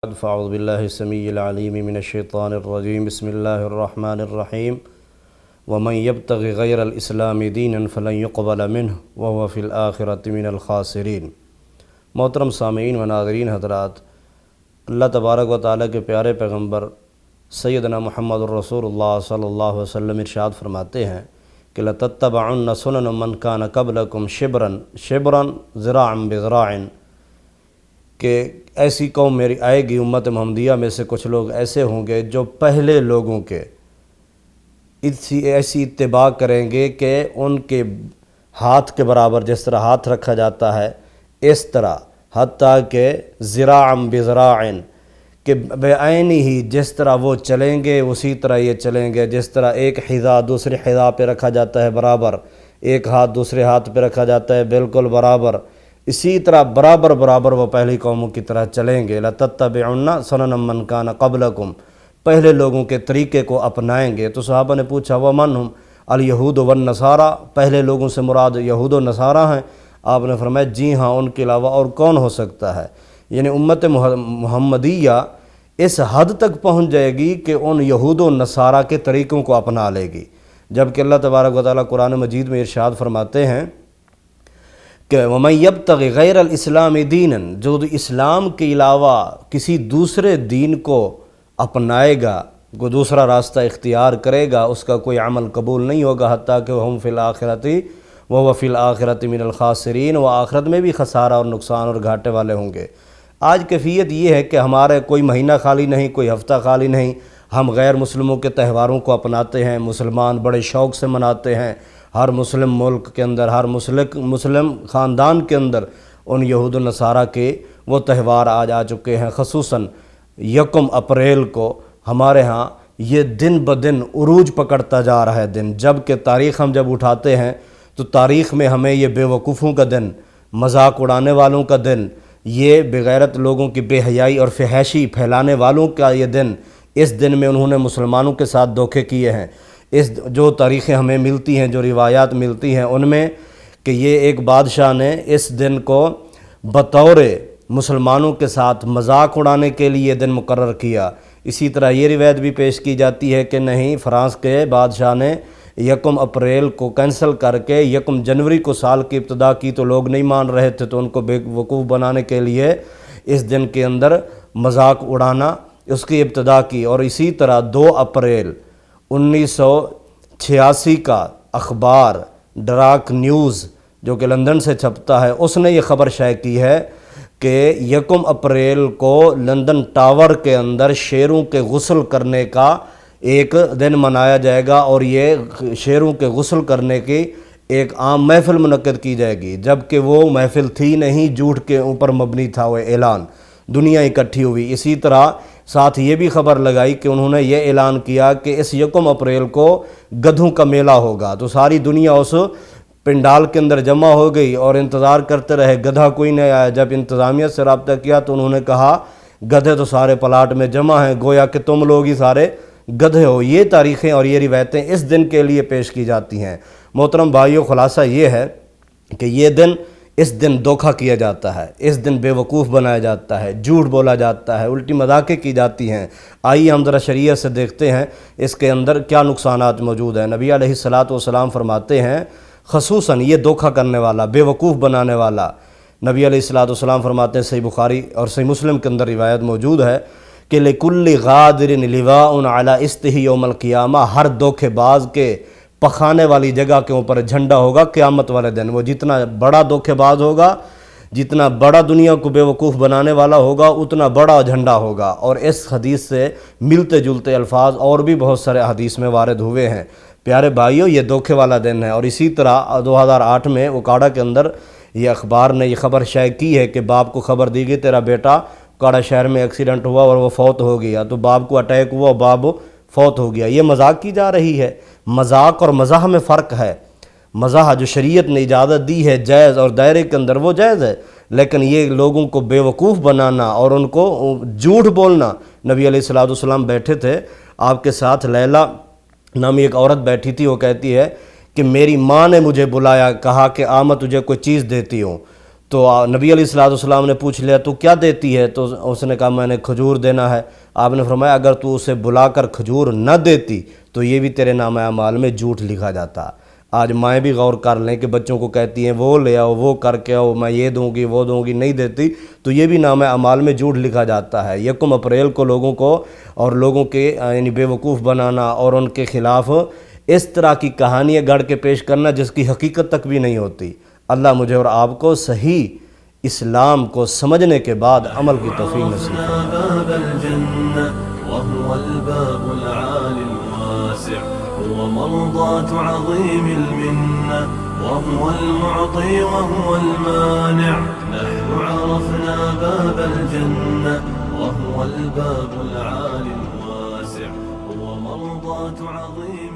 فاعوذ باللہ السمیع العلیم من الشیطان الرجیم بسم اللہ الرحمن الرحیم ومن یبتغ غیر الاسلام دینا فلن يقبل منہ وهو فی الآخرۃ من الخاسرین۔ محترم سامعین و ناظرین حضرات، اللہ تبارک و تعالیٰ کے پیارے پیغمبر سیدنا محمد الرسول اللہ صلی اللہ علیہ وسلم ارشاد فرماتے ہیں کہ لَتَتَّبَعُنَّ سُنَنَ مَنْ كَانَ قَبْلَكُمْ شِبْرًا ذِرَاعًا بِذِرَاعٍ، کہ ایسی قوم میری آئے گی امت محمدیہ میں سے کچھ لوگ ایسے ہوں گے جو پہلے لوگوں کے ایسی اتباع کریں گے کہ ان کے ہاتھ کے برابر جس طرح ہاتھ رکھا جاتا ہے اس طرح، حتیٰ کہ ذراعًا بذراع، کہ بعین ہی جس طرح وہ چلیں گے اسی طرح یہ چلیں گے، جس طرح ایک حذا دوسری حذا پہ رکھا جاتا ہے برابر، ایک ہاتھ دوسرے ہاتھ پہ رکھا جاتا ہے بالکل برابر، اسی طرح برابر وہ پہلی قوموں کی طرح چلیں گے۔ لَتَتَّبِعُنَّ سُنَنَ مَنْ كَانَ قَبْلَكُمْ، پہلے لوگوں کے طریقے کو اپنائیں گے۔ تو صحابہ نے پوچھا وَمَنْ هُمْ؟ الْيَهُودُ وَالنَّصَارَى، پہلے لوگوں سے مراد یہود و نصارہ ہیں؟ آپ نے فرمایا جی ہاں، ان کے علاوہ اور کون ہو سکتا ہے؟ یعنی امت محمدیہ اس حد تک پہنچ جائے گی کہ ان یہود و نصارہ کے طریقوں کو اپنا لے گی، جبکہ اللہ تبارک و تعالیٰ قرآن مجید میں ارشاد فرماتے ہیں کہ وَمَن يَبْتَغِ غَيْرَ الْإِسْلَامِ دِينًا، جو اسلام کے علاوہ کسی دوسرے دین کو اپنائے گا، کوئی دوسرا راستہ اختیار کرے گا، اس کا کوئی عمل قبول نہیں ہوگا، حتیٰ کہ ہم فی الآخرۃ وَهُوَ فی الآخرۃ من الخاسرین، وہ آخرت میں بھی خسارہ اور نقصان اور گھاٹے والے ہوں گے۔ آج کیفیت یہ ہے کہ ہمارے کوئی مہینہ خالی نہیں، کوئی ہفتہ خالی نہیں، ہم غیر مسلموں کے تہواروں کو اپناتے ہیں، مسلمان بڑے شوق سے مناتے ہیں، ہر مسلم ملک کے اندر، ہر مسلم خاندان کے اندر ان یہود و نصارہ کے وہ تہوار آج آ چکے ہیں۔ خصوصاً 1 اپریل کو ہمارے ہاں یہ دن بدن عروج پکڑتا جا رہا ہے دن، جبکہ تاریخ ہم جب اٹھاتے ہیں تو تاریخ میں ہمیں یہ بے وقوفوں کا دن، مذاق اڑانے والوں کا دن، یہ بغیرت لوگوں کی بے حیائی اور فحاشی پھیلانے والوں کا یہ دن، اس دن میں انہوں نے مسلمانوں کے ساتھ دھوکے کیے ہیں۔ جو تاریخیں ہمیں ملتی ہیں، جو روایات ملتی ہیں ان میں کہ یہ ایک بادشاہ نے اس دن کو بطور مسلمانوں کے ساتھ مذاق اڑانے کے لیے دن مقرر کیا۔ اسی طرح یہ روایت بھی پیش کی جاتی ہے کہ نہیں، فرانس کے بادشاہ نے 1 اپریل کو کینسل کر کے 1 جنوری کو سال کی ابتدا کی تو لوگ نہیں مان رہے تھے، تو ان کو بے وقوف بنانے کے لیے اس دن کے اندر مذاق اڑانا اس کی ابتدا کی۔ اور اسی طرح 2 اپریل 1986 کا اخبار ڈراک نیوز جو کہ لندن سے چھپتا ہے، اس نے یہ خبر شائع کی ہے کہ 1 اپریل کو لندن ٹاور کے اندر شیروں کے غسل کرنے کا ایک دن منایا جائے گا، اور یہ شیروں کے غسل کرنے کی ایک عام محفل منعقد کی جائے گی، جبکہ وہ محفل تھی نہیں، جھوٹ کے اوپر مبنی تھا وہ اعلان، دنیا اکٹھی ہوئی۔ اسی طرح ساتھ یہ بھی خبر لگائی کہ انہوں نے یہ اعلان کیا کہ اس 1 اپریل کو گدھوں کا میلہ ہوگا، تو ساری دنیا اس پنڈال کے اندر جمع ہو گئی اور انتظار کرتے رہے، گدھا کوئی نہیں آیا۔ جب انتظامیہ سے رابطہ کیا تو انہوں نے کہا گدھے تو سارے پلاٹ میں جمع ہیں، گویا کہ تم لوگ ہی سارے گدھے ہو۔ یہ تاریخیں اور یہ روایتیں اس دن کے لیے پیش کی جاتی ہیں۔ محترم بھائیو، خلاصہ یہ ہے کہ اس دن دھوکہ کیا جاتا ہے، اس دن بے وقوف بنایا جاتا ہے، جھوٹ بولا جاتا ہے، الٹی مذاقیں کی جاتی ہیں۔ آئیے ہم ذرا شریعت سے دیکھتے ہیں اس کے اندر کیا نقصانات موجود ہیں۔ نبی علیہ السلام فرماتے ہیں، خصوصاً یہ دھوکہ کرنے والا، بے وقوف بنانے والا، نبی علیہ السلام فرماتے ہیں، صحیح بخاری اور صحیح مسلم کے اندر روایت موجود ہے کہ لِكُلِّ غَادِرٍ لِوَاءٌ عَلَىٰ اِسْتِهِ یوم القیامہ، ہر دھوکے باز کے پخانے والی جگہ کے اوپر جھنڈا ہوگا قیامت والے دن۔ وہ جتنا بڑا دھوکے باز ہوگا، جتنا بڑا دنیا کو بے وقوف بنانے والا ہوگا، اتنا بڑا جھنڈا ہوگا۔ اور اس حدیث سے ملتے جلتے الفاظ اور بھی بہت سارے حدیث میں وارد ہوئے ہیں۔ پیارے بھائیو، یہ دھوکے والا دن ہے۔ اور اسی طرح 2008 میں اوکاڑا کے اندر یہ اخبار نے یہ خبر شائع کی ہے کہ باپ کو خبر دی گئی تیرا بیٹا اوکاڑا شہر میں ایکسیڈنٹ ہوا اور وہ فوت ہو گیا، تو باپ کو اٹیک ہوا اور باپ فوت ہو گیا۔ یہ مذاق کی جا رہی ہے۔ مذاق اور مزاح میں فرق ہے۔ مزاح جو شریعت نے اجازت دی ہے جائز اور دائرے کے اندر وہ جائز ہے، لیکن یہ لوگوں کو بے وقوف بنانا اور ان کو جھوٹ بولنا۔ نبی علیہ السلام بیٹھے تھے، آپ کے ساتھ لیلا نامی ایک عورت بیٹھی تھی، وہ کہتی ہے کہ میری ماں نے مجھے بلایا، کہا کہ میں تجھے کوئی چیز دیتی ہوں، تو نبی علیہ الصلوۃ والسلام نے پوچھ لیا تو کیا دیتی ہے؟ تو اس نے کہا میں نے کھجور دینا ہے۔ آپ نے فرمایا اگر تو اسے بلا کر کھجور نہ دیتی تو یہ بھی تیرے نام اعمال میں جھوٹ لکھا جاتا۔ آج مائیں بھی غور کر لیں کہ بچوں کو کہتی ہیں وہ لے آؤ، وہ کر کے آؤ، میں یہ دوں گی وہ دوں گی، نہیں دیتی تو یہ بھی نام اعمال میں جھوٹ لکھا جاتا ہے۔ 1 اپریل کو لوگوں کو اور لوگوں کے یعنی بے وقوف بنانا اور ان کے خلاف اس طرح کی کہانیاں گڑھ کے پیش کرنا جس کی حقیقت تک بھی نہیں ہوتی۔ اللہ مجھے اور آپ کو صحیح اسلام کو سمجھنے کے بعد عمل کی توفیق نصیب فرمائے۔ وهو الباب العالي الواسع، هو مرضاة عظيم المنة، وهو المعطي وهو المانع. نحن عرفنا باب الجنة وهو الباب العالي الواسع، هو مرضاة عظيم